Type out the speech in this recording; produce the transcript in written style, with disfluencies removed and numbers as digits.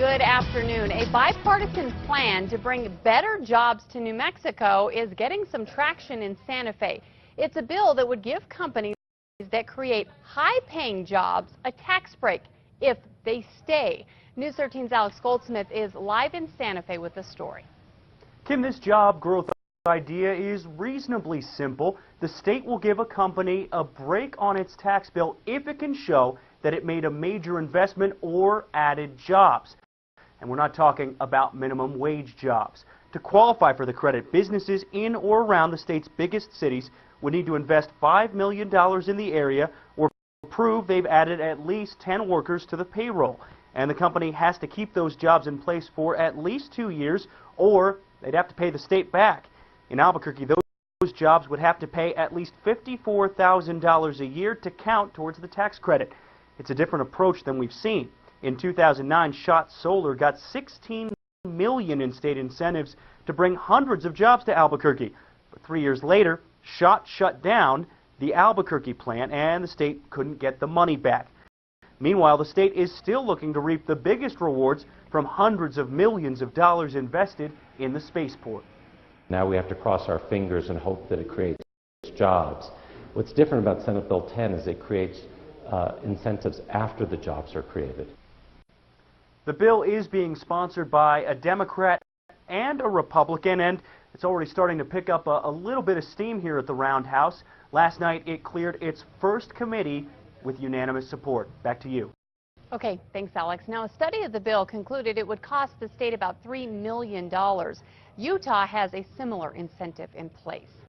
Good afternoon. A bipartisan plan to bring better jobs to New Mexico is getting some traction in Santa Fe. It's a bill that would give companies that create high-paying jobs a tax break if they stay. News 13's Alex Goldsmith is live in Santa Fe with the story. Kim, this job growth idea is reasonably simple. The state will give a company a break on its tax bill if it can show that it made a major investment or added jobs. And we're not talking about minimum wage jobs. To qualify for the credit, businesses in or around the state's biggest cities would need to invest $5 million in the area or prove they've added at least 10 workers to the payroll. And the company has to keep those jobs in place for at least 2 years, or they'd have to pay the state back. In Albuquerque, those jobs would have to pay at least $54,000 a year to count towards the tax credit. It's a different approach than we've seen. In 2009, Schott Solar got $16 million in state incentives to bring hundreds of jobs to Albuquerque. But 3 years later, Schott shut down the Albuquerque plant and the state couldn't get the money back. Meanwhile, the state is still looking to reap the biggest rewards from hundreds of millions of dollars invested in the spaceport. Now we have to cross our fingers and hope that it creates jobs. What's different about Senate Bill 10 is it creates incentives after the jobs are created. The bill is being sponsored by a Democrat and a Republican, and it's already starting to pick up a little bit of steam here at the Roundhouse. Last night, it cleared its first committee with unanimous support. Back to you. Okay, thanks, Alex. Now, a study of the bill concluded it would cost the state about $3 million. Utah has a similar incentive in place.